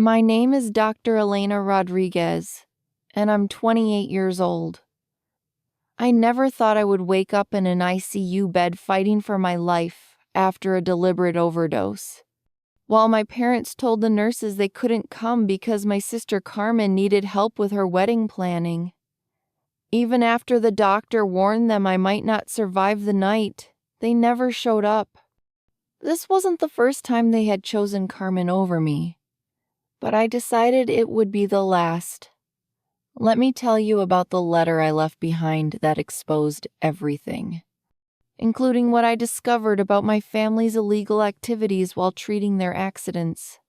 My name is Dr. Elena Rodriguez, and I'm 28 years old. I never thought I would wake up in an ICU bed fighting for my life after a deliberate overdose. While my parents told the nurses they couldn't come because my sister Carmen needed help with her wedding planning. Even after the doctor warned them I might not survive the night, they never showed up. This wasn't the first time they had chosen Carmen over me, but I decided it would be the last. Let me tell you about the letter I left behind that exposed everything, including what I discovered about my family's illegal activities while treating their accidents.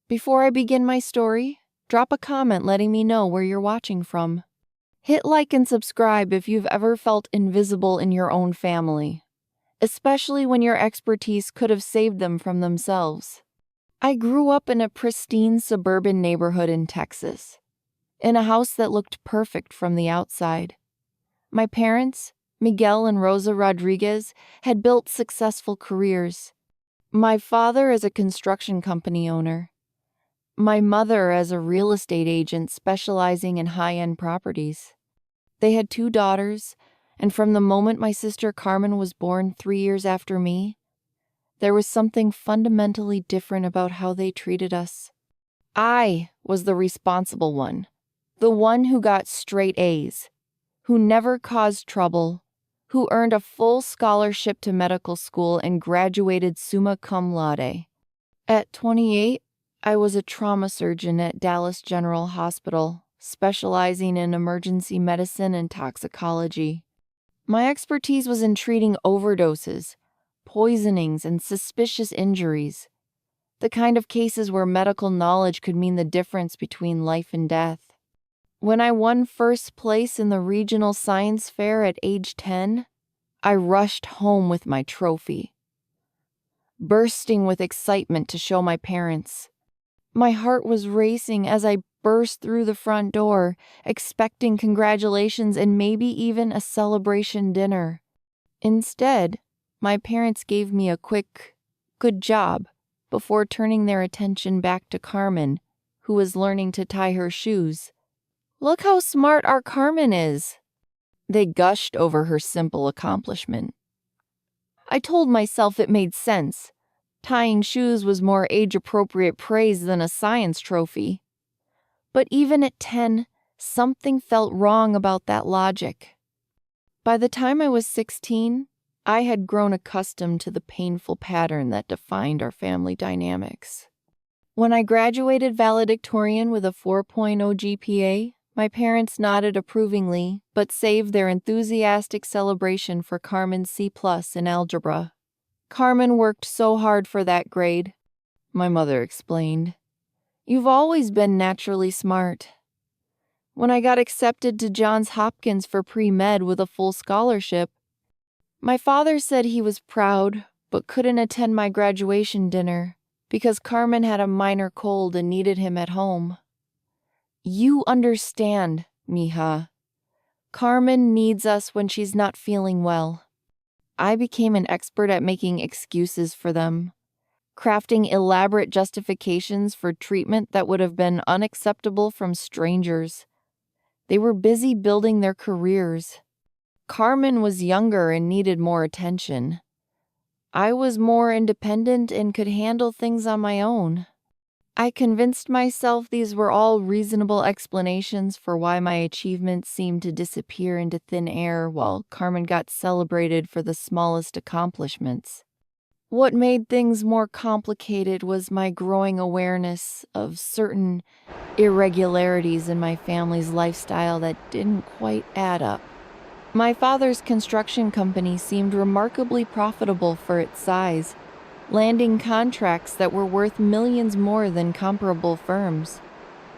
Before I begin my story, drop a comment letting me know where you're watching from. Hit like and subscribe if you've ever felt invisible in your own family, especially when your expertise could have saved them from themselves. I grew up in a pristine suburban neighborhood in Texas, in a house that looked perfect from the outside. My parents, Miguel and Rosa Rodriguez, had built successful careers. My father as a construction company owner. My mother as a real estate agent specializing in high-end properties. They had 2 daughters, and from the moment my sister Carmen was born 3 years after me, there was something fundamentally different about how they treated us. I was the responsible one, the one who got straight A's, who never caused trouble, who earned a full scholarship to medical school and graduated summa cum laude. At 28, I was a trauma surgeon at Dallas General Hospital, specializing in emergency medicine and toxicology. My expertise was in treating overdoses, poisonings, and suspicious injuries, the kind of cases where medical knowledge could mean the difference between life and death. When I won first place in the regional science fair at age 10, I rushed home with my trophy, bursting with excitement to show my parents. My heart was racing as I burst through the front door, expecting congratulations and maybe even a celebration dinner. Instead, my parents gave me a quick, "Good job," before turning their attention back to Carmen, who was learning to tie her shoes. "Look how smart our Carmen is," they gushed over her simple accomplishment. I told myself it made sense. Tying shoes was more age-appropriate praise than a science trophy. But even at 10, something felt wrong about that logic. By the time I was 16, I had grown accustomed to the painful pattern that defined our family dynamics. When I graduated valedictorian with a 4.0 GPA, my parents nodded approvingly, but saved their enthusiastic celebration for Carmen's C+ in algebra. "Carmen worked so hard for that grade," my mother explained. "You've always been naturally smart." When I got accepted to Johns Hopkins for pre-med with a full scholarship, my father said he was proud, but couldn't attend my graduation dinner because Carmen had a minor cold and needed him at home. "You understand, mija. Carmen needs us when she's not feeling well." I became an expert at making excuses for them, crafting elaborate justifications for treatment that would have been unacceptable from strangers. They were busy building their careers. Carmen was younger and needed more attention. I was more independent and could handle things on my own. I convinced myself these were all reasonable explanations for why my achievements seemed to disappear into thin air while Carmen got celebrated for the smallest accomplishments. What made things more complicated was my growing awareness of certain irregularities in my family's lifestyle that didn't quite add up. My father's construction company seemed remarkably profitable for its size, landing contracts that were worth millions more than comparable firms.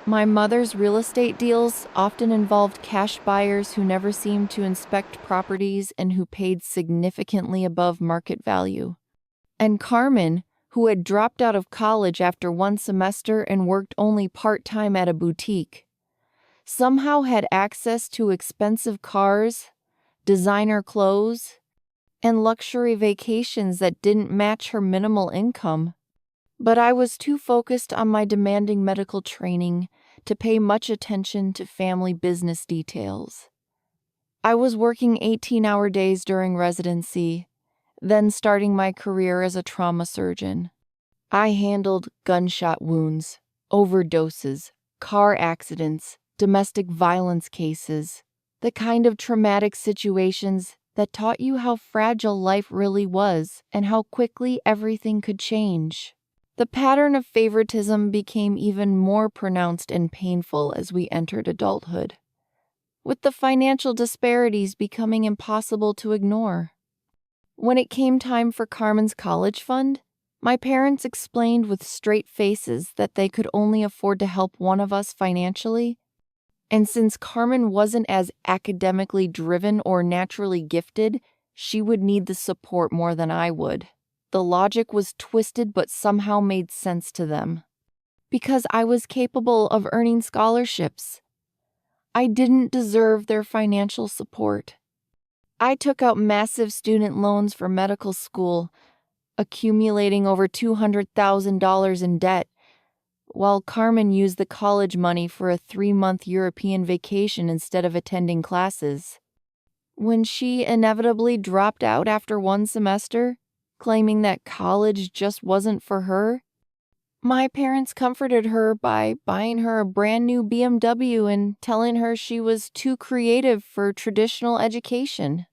My mother's real estate deals often involved cash buyers who never seemed to inspect properties and who paid significantly above market value. And Carmen, who had dropped out of college after 1 semester and worked only part-time at a boutique, somehow had access to expensive cars, designer clothes, and luxury vacations that didn't match her minimal income. But I was too focused on my demanding medical training to pay much attention to family business details. I was working 18-hour days during residency, then starting my career as a trauma surgeon. I handled gunshot wounds, overdoses, car accidents, domestic violence cases, the kind of traumatic situations that taught you how fragile life really was and how quickly everything could change. The pattern of favoritism became even more pronounced and painful as we entered adulthood, with the financial disparities becoming impossible to ignore. When it came time for Carmen's college fund, my parents explained with straight faces that they could only afford to help one of us financially, and since Carmen wasn't as academically driven or naturally gifted, she would need the support more than I would. The logic was twisted but somehow made sense to them. Because I was capable of earning scholarships, I didn't deserve their financial support. I took out massive student loans for medical school, accumulating over $200,000 in debt, while Carmen used the college money for a 3-month European vacation instead of attending classes. When she inevitably dropped out after one semester, claiming that college just wasn't for her, my parents comforted her by buying her a brand new BMW and telling her she was too creative for traditional education.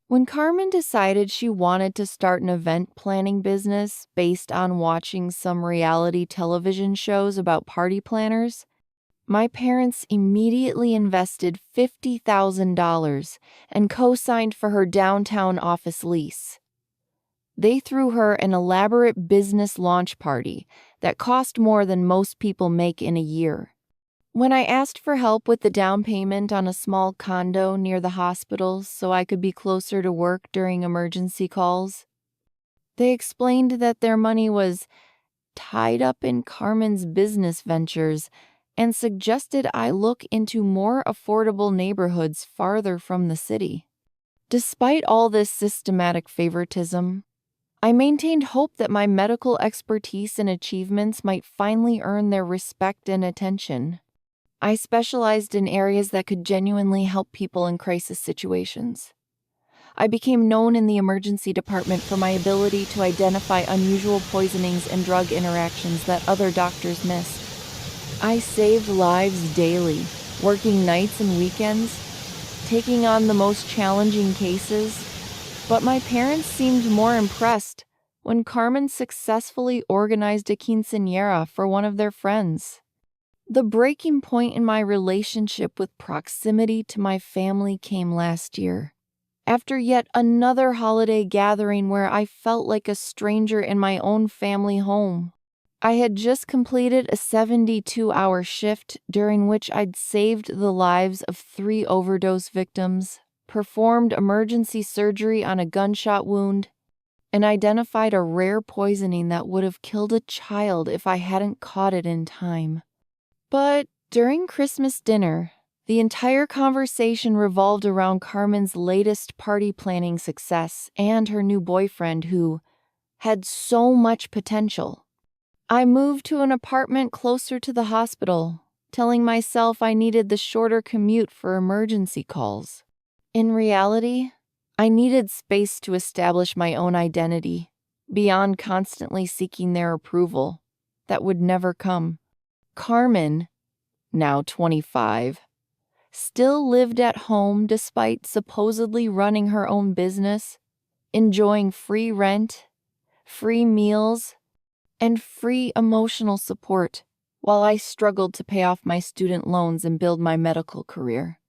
When Carmen decided she wanted to start an event planning business based on watching some reality television shows about party planners, my parents immediately invested $50,000 and co-signed for her downtown office lease. They threw her an elaborate business launch party that cost more than most people make in a year. When I asked for help with the down payment on a small condo near the hospital so I could be closer to work during emergency calls, they explained that their money was tied up in Carmen's business ventures and suggested I look into more affordable neighborhoods farther from the city. Despite all this systematic favoritism, I maintained hope that my medical expertise and achievements might finally earn their respect and attention. I specialized in areas that could genuinely help people in crisis situations. I became known in the emergency department for my ability to identify unusual poisonings and drug interactions that other doctors missed. I saved lives daily, working nights and weekends, taking on the most challenging cases, but my parents seemed more impressed when Carmen successfully organized a quinceañera for one of their friends. The breaking point in my relationship with proximity to my family came last year, after yet another holiday gathering where I felt like a stranger in my own family home. I had just completed a 72-hour shift during which I'd saved the lives of 3 overdose victims, performed emergency surgery on a gunshot wound, and identified a rare poisoning that would have killed a child if I hadn't caught it in time. But during Christmas dinner, the entire conversation revolved around Carmen's latest party planning success and her new boyfriend who had so much potential. I moved to an apartment closer to the hospital, telling myself I needed the shorter commute for emergency calls. In reality, I needed space to establish my own identity, beyond constantly seeking their approval. That would never come. Carmen, now 25, still lived at home despite supposedly running her own business, enjoying free rent, free meals, and free emotional support, while I struggled to pay off my student loans and build my medical career.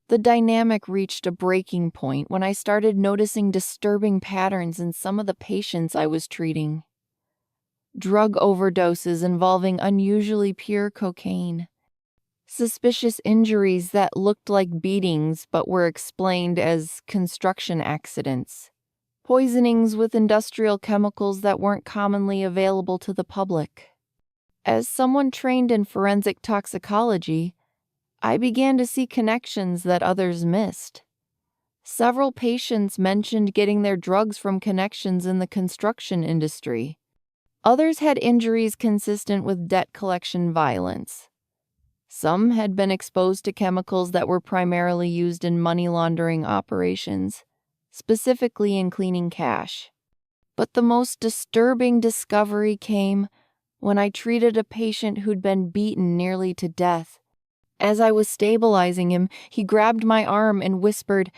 The dynamic reached a breaking point when I started noticing disturbing patterns in some of the patients I was treating. Drug overdoses involving unusually pure cocaine, suspicious injuries that looked like beatings but were explained as construction accidents, poisonings with industrial chemicals that weren't commonly available to the public. As someone trained in forensic toxicology, I began to see connections that others missed. Several patients mentioned getting their drugs from connections in the construction industry, Others had injuries consistent with debt collection violence. Some had been exposed to chemicals that were primarily used in money laundering operations, specifically in cleaning cash. But the most disturbing discovery came when I treated a patient who'd been beaten nearly to death. As I was stabilizing him, he grabbed my arm and whispered,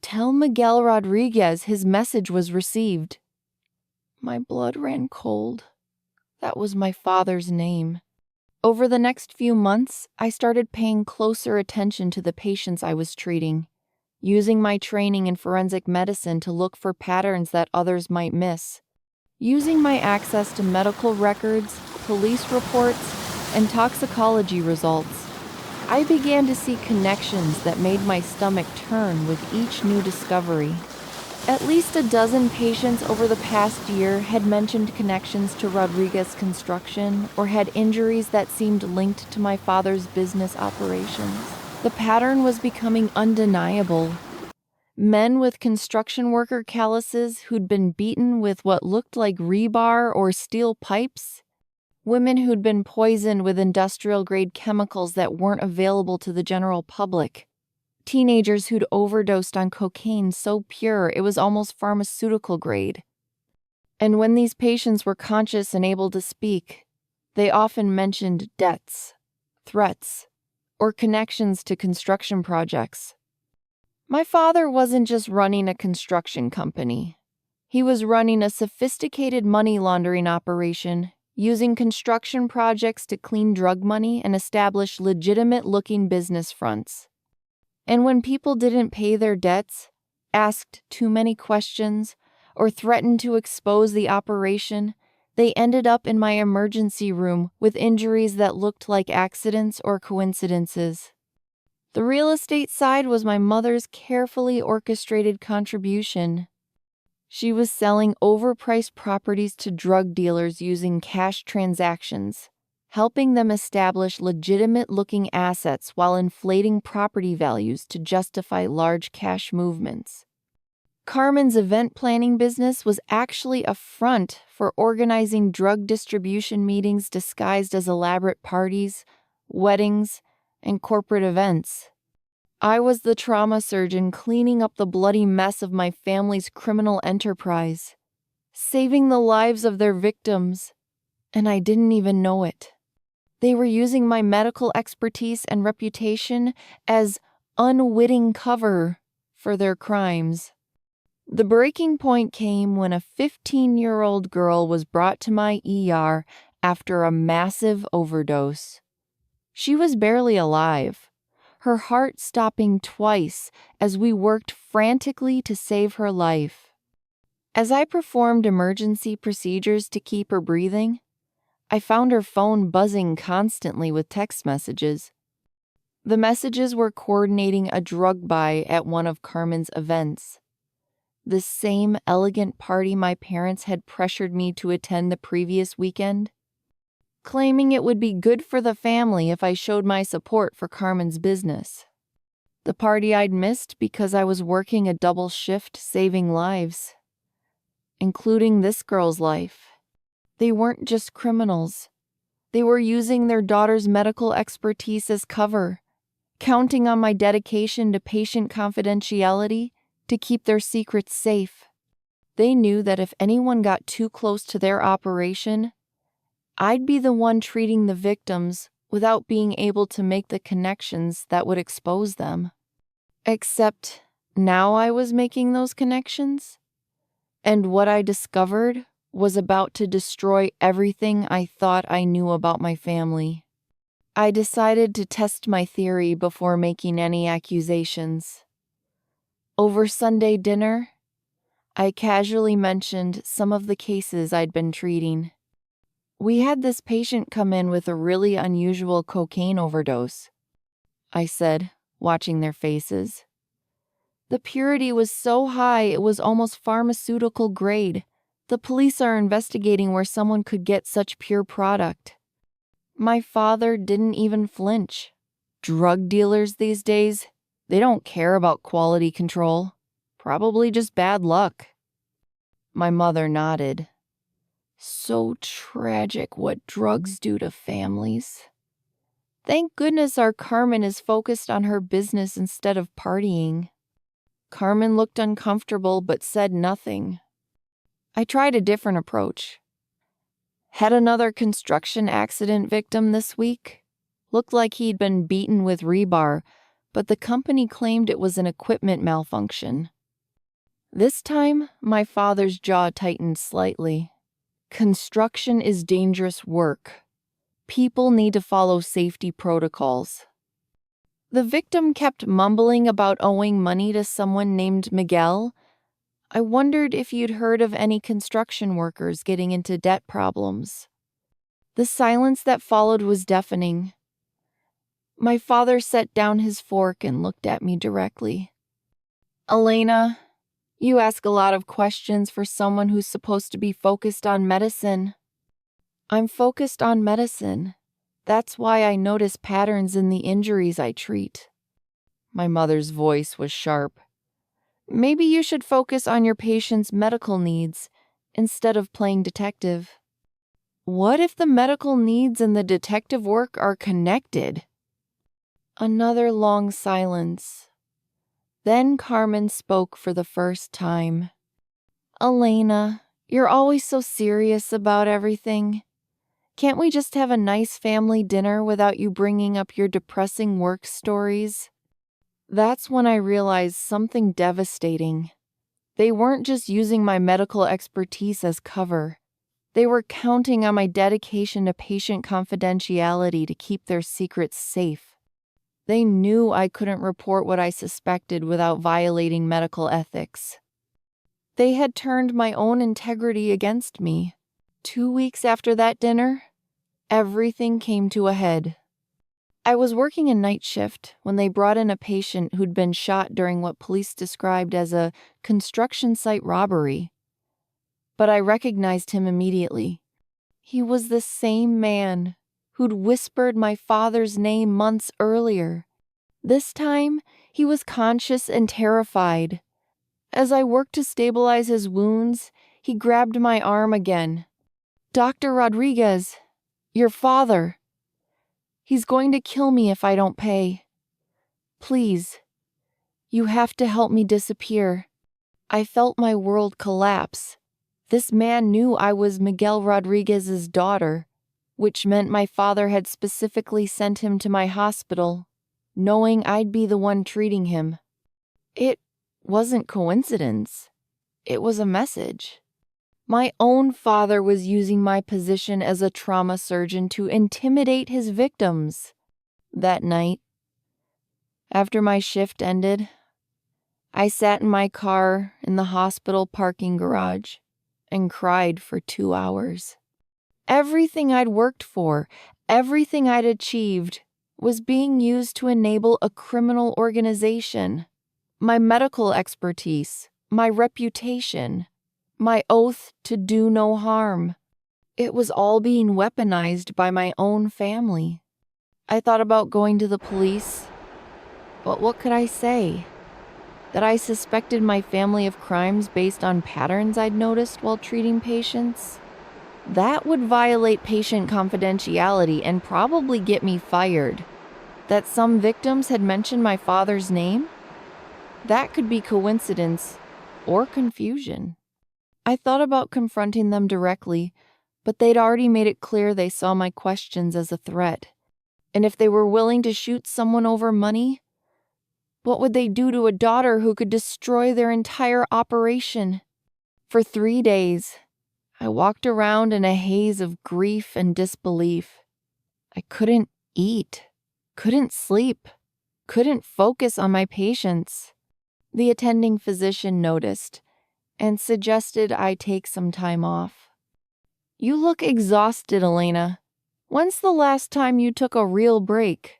"Tell Miguel Rodriguez his message was received." My blood ran cold. That was my father's name. Over the next few months, I started paying closer attention to the patients I was treating, using my training in forensic medicine to look for patterns that others might miss. Using my access to medical records, police reports, and toxicology results, I began to see connections that made my stomach turn with each new discovery. At least a dozen patients over the past year had mentioned connections to Rodriguez Construction or had injuries that seemed linked to my father's business operations. The pattern was becoming undeniable. Men with construction worker calluses who'd been beaten with what looked like rebar or steel pipes. Women who'd been poisoned with industrial-grade chemicals that weren't available to the general public. Teenagers who'd overdosed on cocaine so pure it was almost pharmaceutical grade. And when these patients were conscious and able to speak, they often mentioned debts, threats, or connections to construction projects. My father wasn't just running a construction company. He was running a sophisticated money laundering operation, using construction projects to clean drug money and establish legitimate-looking business fronts. And when people didn't pay their debts, asked too many questions, or threatened to expose the operation, they ended up in my emergency room with injuries that looked like accidents or coincidences. The real estate side was my mother's carefully orchestrated contribution. She was selling overpriced properties to drug dealers using cash transactions, helping them establish legitimate-looking assets while inflating property values to justify large cash movements. Carmen's event planning business was actually a front for organizing drug distribution meetings disguised as elaborate parties, weddings, and corporate events. I was the trauma surgeon cleaning up the bloody mess of my family's criminal enterprise, saving the lives of their victims, and I didn't even know it. They were using my medical expertise and reputation as unwitting cover for their crimes. The breaking point came when a 15-year-old girl was brought to my ER after a massive overdose. She was barely alive, her heart stopping twice as we worked frantically to save her life. As I performed emergency procedures to keep her breathing, I found her phone buzzing constantly with text messages. The messages were coordinating a drug buy at one of Carmen's events. The same elegant party my parents had pressured me to attend the previous weekend, claiming it would be good for the family if I showed my support for Carmen's business. The party I'd missed because I was working a double shift saving lives, including this girl's life. They weren't just criminals. They were using their daughter's medical expertise as cover, counting on my dedication to patient confidentiality to keep their secrets safe. They knew that if anyone got too close to their operation, I'd be the one treating the victims without being able to make the connections that would expose them. Except now I was making those connections, and what I discovered was about to destroy everything I thought I knew about my family. I decided to test my theory before making any accusations. Over Sunday dinner, I casually mentioned some of the cases I'd been treating. We had this patient come in with a really unusual cocaine overdose, I said, watching their faces. The purity was so high it was almost pharmaceutical grade. The police are investigating where someone could get such pure product. My father didn't even flinch. Drug dealers these days, they don't care about quality control. Probably just bad luck. My mother nodded. So tragic what drugs do to families. Thank goodness our Carmen is focused on her business instead of partying. Carmen looked uncomfortable but said nothing. I tried a different approach. Had another construction accident victim this week. Looked like he'd been beaten with rebar, but the company claimed it was an equipment malfunction. This time, my father's jaw tightened slightly. Construction is dangerous work. People need to follow safety protocols. The victim kept mumbling about owing money to someone named Miguel. I wondered if you'd heard of any construction workers getting into debt problems. The silence that followed was deafening. My father set down his fork and looked at me directly. Elena, you ask a lot of questions for someone who's supposed to be focused on medicine. I'm focused on medicine. That's why I notice patterns in the injuries I treat. My mother's voice was sharp. Maybe you should focus on your patient's medical needs instead of playing detective. What if the medical needs and the detective work are connected? Another long silence. Then Carmen spoke for the first time. Elena, you're always so serious about everything. Can't we just have a nice family dinner without you bringing up your depressing work stories? That's when I realized something devastating. They weren't just using my medical expertise as cover. They were counting on my dedication to patient confidentiality to keep their secrets safe. They knew I couldn't report what I suspected without violating medical ethics. They had turned my own integrity against me. 2 weeks after that dinner, everything came to a head. I was working a night shift when they brought in a patient who'd been shot during what police described as a construction site robbery. But I recognized him immediately. He was the same man who'd whispered my father's name months earlier. This time, he was conscious and terrified. As I worked to stabilize his wounds, he grabbed my arm again. Dr. Rodriguez, your father. He's going to kill me if I don't pay. Please, you have to help me disappear. I felt my world collapse. This man knew I was Miguel Rodriguez's daughter, which meant my father had specifically sent him to my hospital, knowing I'd be the one treating him. It wasn't coincidence. It was a message. My own father was using my position as a trauma surgeon to intimidate his victims. That night, after my shift ended, I sat in my car in the hospital parking garage and cried for 2 hours. Everything I'd worked for, everything I'd achieved, was being used to enable a criminal organization. My medical expertise, my reputation, my oath to do no harm. It was all being weaponized by my own family. I thought about going to the police, but what could I say? That I suspected my family of crimes based on patterns I'd noticed while treating patients? That would violate patient confidentiality and probably get me fired. That some victims had mentioned my father's name? That could be coincidence or confusion. I thought about confronting them directly, but they'd already made it clear they saw my questions as a threat. And if they were willing to shoot someone over money, what would they do to a daughter who could destroy their entire operation? For 3 days, I walked around in a haze of grief and disbelief. I couldn't eat, couldn't sleep, couldn't focus on my patients. The attending physician noticed and suggested I take some time off. You look exhausted, Elena. When's the last time you took a real break?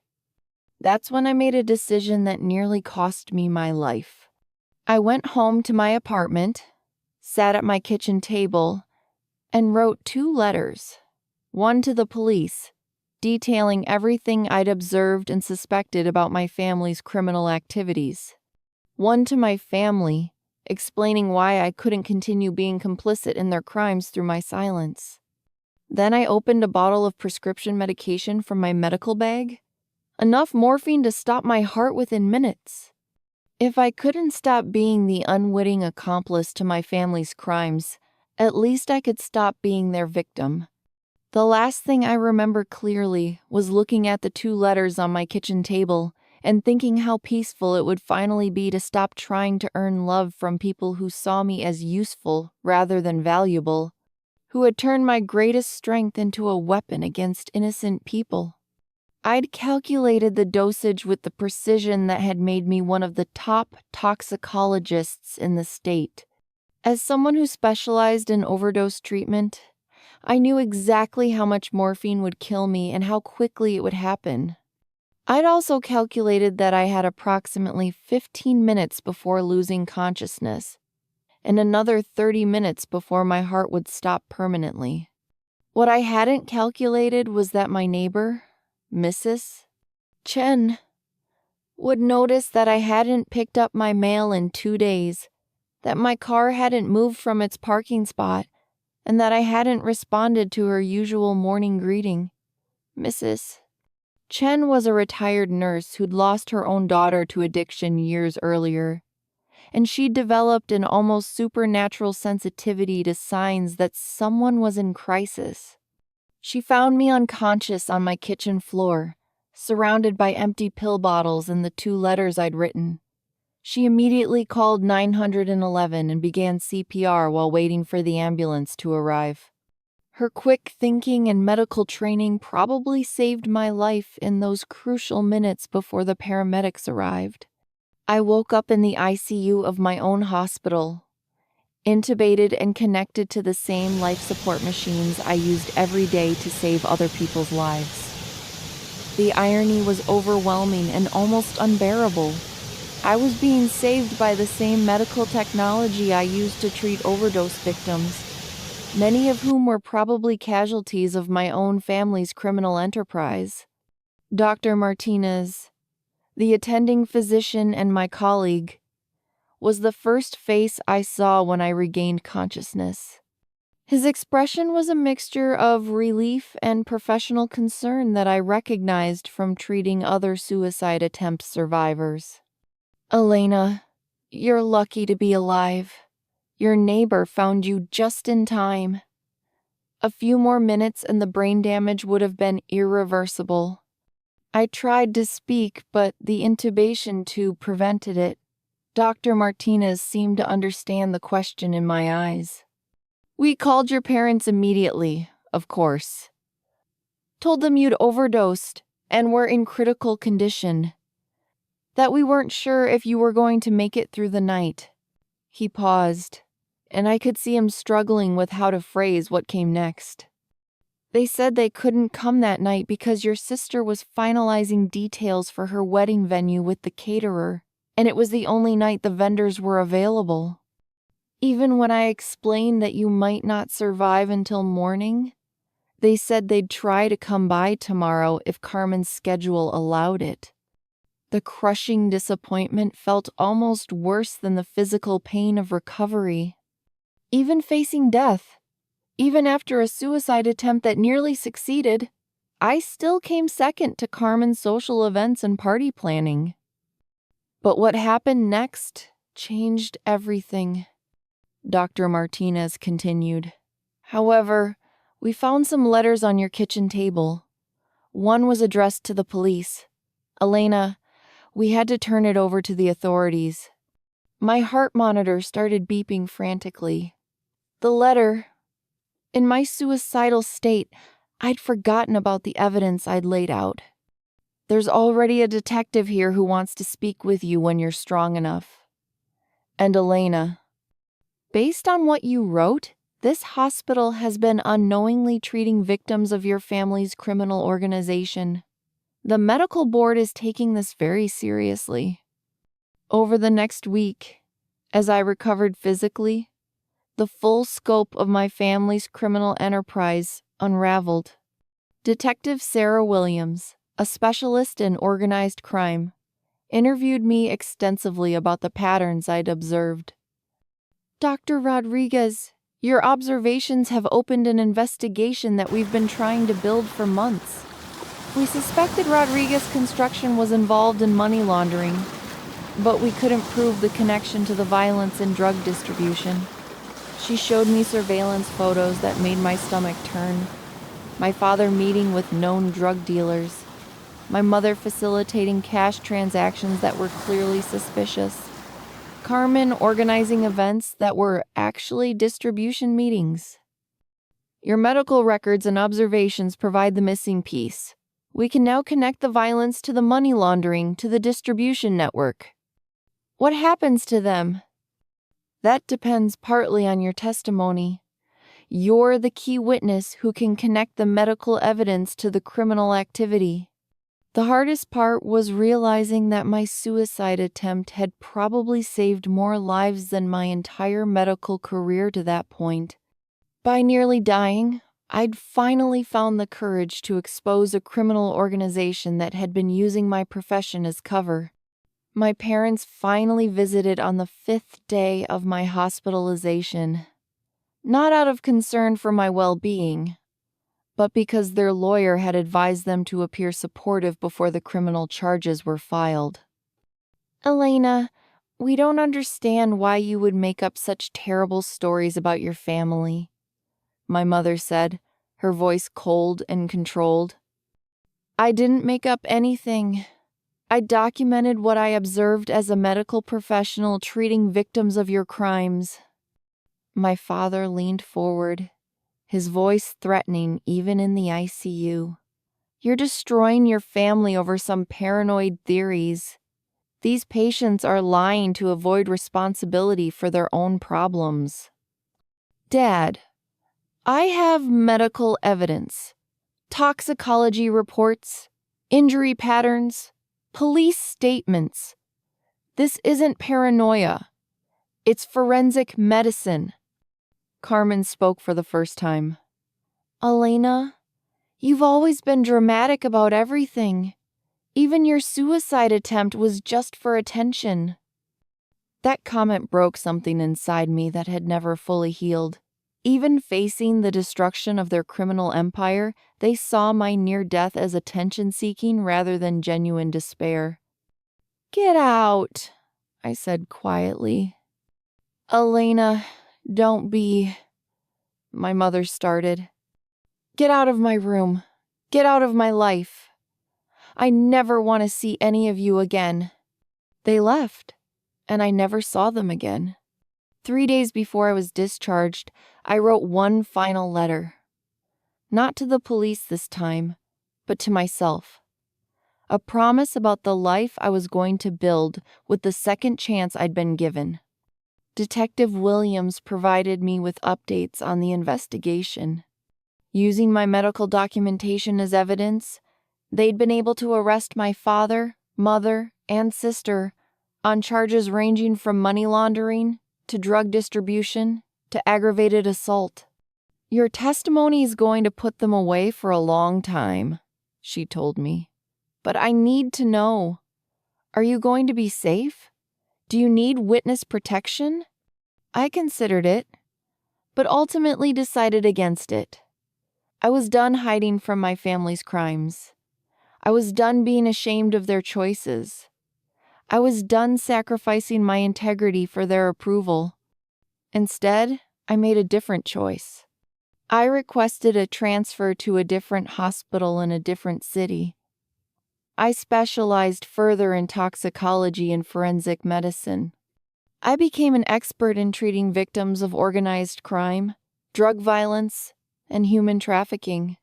That's when I made a decision that nearly cost me my life. I went home to my apartment, sat at my kitchen table, and wrote 2 letters. One to the police, detailing everything I'd observed and suspected about my family's criminal activities. One to my family, explaining why I couldn't continue being complicit in their crimes through my silence. Then I opened a bottle of prescription medication from my medical bag, enough morphine to stop my heart within minutes. If I couldn't stop being the unwitting accomplice to my family's crimes, at least I could stop being their victim. The last thing I remember clearly was looking at the 2 letters on my kitchen table and thinking how peaceful it would finally be to stop trying to earn love from people who saw me as useful rather than valuable, who had turned my greatest strength into a weapon against innocent people. I'd calculated the dosage with the precision that had made me one of the top toxicologists in the state. As someone who specialized in overdose treatment, I knew exactly how much morphine would kill me and how quickly it would happen. I'd also calculated that I had approximately 15 minutes before losing consciousness, and another 30 minutes before my heart would stop permanently. What I hadn't calculated was that my neighbor, Mrs. Chen, would notice that I hadn't picked up my mail in 2 days, that my car hadn't moved from its parking spot, and that I hadn't responded to her usual morning greeting. Mrs. Chen was a retired nurse who'd lost her own daughter to addiction years earlier, and she'd developed an almost supernatural sensitivity to signs that someone was in crisis. She found me unconscious on my kitchen floor, surrounded by empty pill bottles and the 2 letters I'd written. She immediately called 911 and began CPR while waiting for the ambulance to arrive. Her quick thinking and medical training probably saved my life in those crucial minutes before the paramedics arrived. I woke up in the ICU of my own hospital, intubated and connected to the same life support machines I used every day to save other people's lives. The irony was overwhelming and almost unbearable. I was being saved by the same medical technology I used to treat overdose victims, many of whom were probably casualties of my own family's criminal enterprise. Dr. Martinez, the attending physician and my colleague, was the first face I saw when I regained consciousness. His expression was a mixture of relief and professional concern that I recognized from treating other suicide attempt survivors. Elena, you're lucky to be alive. Your neighbor found you just in time. A few more minutes and the brain damage would have been irreversible. I tried to speak, but the intubation tube prevented it. Dr. Martinez seemed to understand the question in my eyes. We called your parents immediately, of course. Told them you'd overdosed and were in critical condition. That we weren't sure if you were going to make it through the night. He paused, and I could see him struggling with how to phrase what came next. They said they couldn't come that night because your sister was finalizing details for her wedding venue with the caterer, and it was the only night the vendors were available. Even when I explained that you might not survive until morning, they said they'd try to come by tomorrow if Carmen's schedule allowed it. The crushing disappointment felt almost worse than the physical pain of recovery. Even facing death, even after a suicide attempt that nearly succeeded, I still came second to Carmen's social events and party planning. But what happened next changed everything, Dr. Martinez continued. However, we found some letters on your kitchen table. One was addressed to the police. Elena, we had to turn it over to the authorities. My heart monitor started beeping frantically. The letter, in my suicidal state, I'd forgotten about the evidence I'd laid out. There's already a detective here who wants to speak with you when you're strong enough. And Elena, based on what you wrote, this hospital has been unknowingly treating victims of your family's criminal organization. The medical board is taking this very seriously. Over the next week, as I recovered physically, the full scope of my family's criminal enterprise unraveled. Detective Sarah Williams, a specialist in organized crime, interviewed me extensively about the patterns I'd observed. Dr. Rodriguez, your observations have opened an investigation that we've been trying to build for months. We suspected Rodriguez Construction was involved in money laundering, but we couldn't prove the connection to the violence and drug distribution. She showed me surveillance photos that made my stomach turn. My father meeting with known drug dealers. My mother facilitating cash transactions that were clearly suspicious. Carmen organizing events that were actually distribution meetings. Your medical records and observations provide the missing piece. We can now connect the violence to the money laundering to the distribution network. What happens to them? That depends partly on your testimony. You're the key witness who can connect the medical evidence to the criminal activity. The hardest part was realizing that my suicide attempt had probably saved more lives than my entire medical career to that point. By nearly dying, I'd finally found the courage to expose a criminal organization that had been using my profession as cover. My parents finally visited on the 5th day of my hospitalization. Not out of concern for my well-being, but because their lawyer had advised them to appear supportive before the criminal charges were filed. Elena, we don't understand why you would make up such terrible stories about your family, my mother said, her voice cold and controlled. I didn't make up anything. I documented what I observed as a medical professional treating victims of your crimes. My father leaned forward, his voice threatening even in the ICU. You're destroying your family over some paranoid theories. These patients are lying to avoid responsibility for their own problems. Dad, I have medical evidence, toxicology reports, injury patterns, police statements. This isn't paranoia. It's forensic medicine. Carmen spoke for the first time. Elena, you've always been dramatic about everything. Even your suicide attempt was just for attention. That comment broke something inside me that had never fully healed. Even facing the destruction of their criminal empire, they saw my near death as attention-seeking rather than genuine despair. Get out, I said quietly. Elena, don't be... My mother started. Get out of my room. Get out of my life. I never want to see any of you again. They left, and I never saw them again. 3 days before I was discharged, I wrote one final letter. Not to the police this time, but to myself. A promise about the life I was going to build with the second chance I'd been given. Detective Williams provided me with updates on the investigation. Using my medical documentation as evidence, they'd been able to arrest my father, mother, and sister on charges ranging from money laundering to drug distribution to aggravated assault. Your testimony is going to put them away for a long time, she told me. But I need to know. Are you going to be safe? Do you need witness protection? I considered it, but ultimately decided against it. I was done hiding from my family's crimes. I was done being ashamed of their choices. I was done sacrificing my integrity for their approval. Instead, I made a different choice. I requested a transfer to a different hospital in a different city. I specialized further in toxicology and forensic medicine. I became an expert in treating victims of organized crime, drug violence, and human trafficking.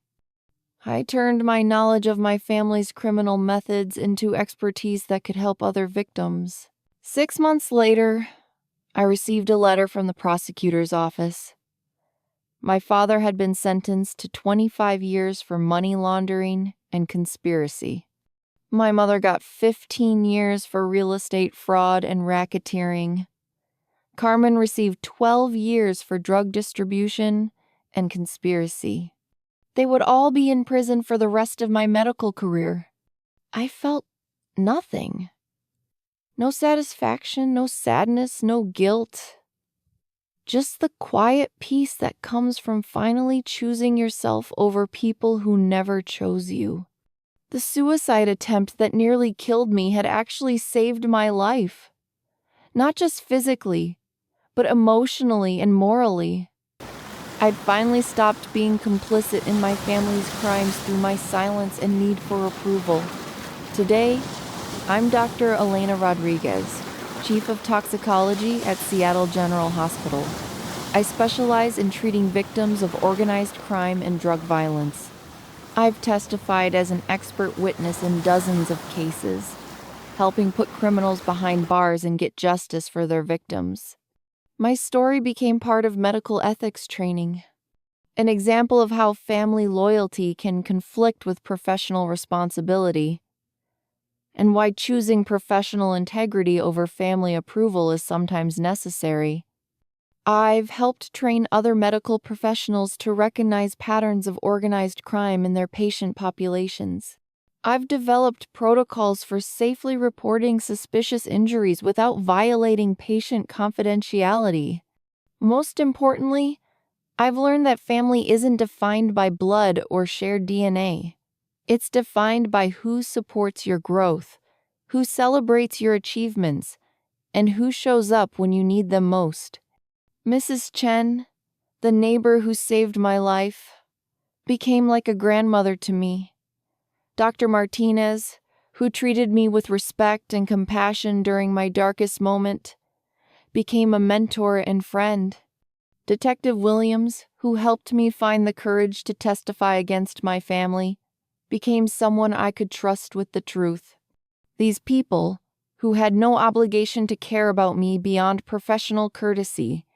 I turned my knowledge of my family's criminal methods into expertise that could help other victims. 6 months later, I received a letter from the prosecutor's office. My father had been sentenced to 25 years for money laundering and conspiracy. My mother got 15 years for real estate fraud and racketeering. Carmen received 12 years for drug distribution and conspiracy. They would all be in prison for the rest of my medical career. I felt nothing. No satisfaction, no sadness, no guilt. Just the quiet peace that comes from finally choosing yourself over people who never chose you. The suicide attempt that nearly killed me had actually saved my life. Not just physically, but emotionally and morally. I'd finally stopped being complicit in my family's crimes through my silence and need for approval. Today, I'm Dr. Elena Rodriguez, Chief of Toxicology at Seattle General Hospital. I specialize in treating victims of organized crime and drug violence. I've testified as an expert witness in dozens of cases, helping put criminals behind bars and get justice for their victims. My story became part of medical ethics training, an example of how family loyalty can conflict with professional responsibility, and why choosing professional integrity over family approval is sometimes necessary. I've helped train other medical professionals to recognize patterns of organized crime in their patient populations. I've developed protocols for safely reporting suspicious injuries without violating patient confidentiality. Most importantly, I've learned that family isn't defined by blood or shared DNA. It's defined by who supports your growth, who celebrates your achievements, and who shows up when you need them most. Mrs. Chen, the neighbor who saved my life, became like a grandmother to me. Dr. Martinez, who treated me with respect and compassion during my darkest moment, became a mentor and friend. Detective Williams, who helped me find the courage to testify against my family, became someone I could trust with the truth. These people, who had no obligation to care about me beyond professional courtesy,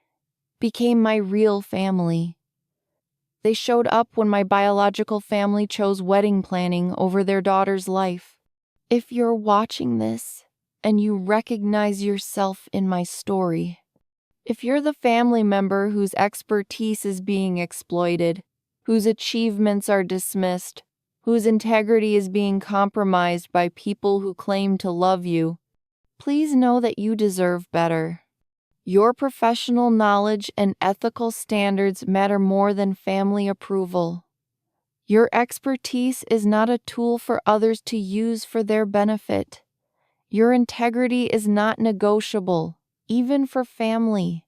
became my real family. They showed up when my biological family chose wedding planning over their daughter's life. If you're watching this and you recognize yourself in my story, if you're the family member whose expertise is being exploited, whose achievements are dismissed, whose integrity is being compromised by people who claim to love you, please know that you deserve better. Your professional knowledge and ethical standards matter more than family approval. Your expertise is not a tool for others to use for their benefit. Your integrity is not negotiable, even for family.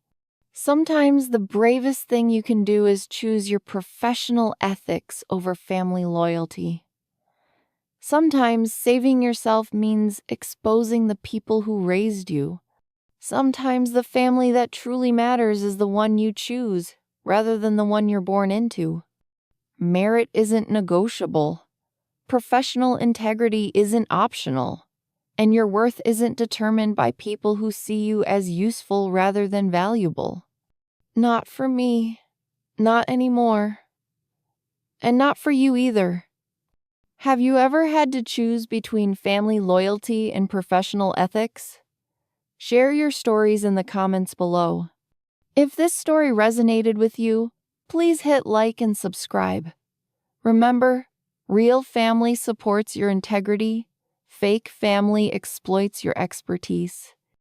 Sometimes the bravest thing you can do is choose your professional ethics over family loyalty. Sometimes saving yourself means exposing the people who raised you. Sometimes the family that truly matters is the one you choose, rather than the one you're born into. Merit isn't negotiable. Professional integrity isn't optional. And your worth isn't determined by people who see you as useful rather than valuable. Not for me. Not anymore. And not for you either. Have you ever had to choose between family loyalty and professional ethics? Share your stories in the comments below. If this story resonated with you, please hit like and subscribe. Remember, real family supports your integrity, fake family exploits your expertise.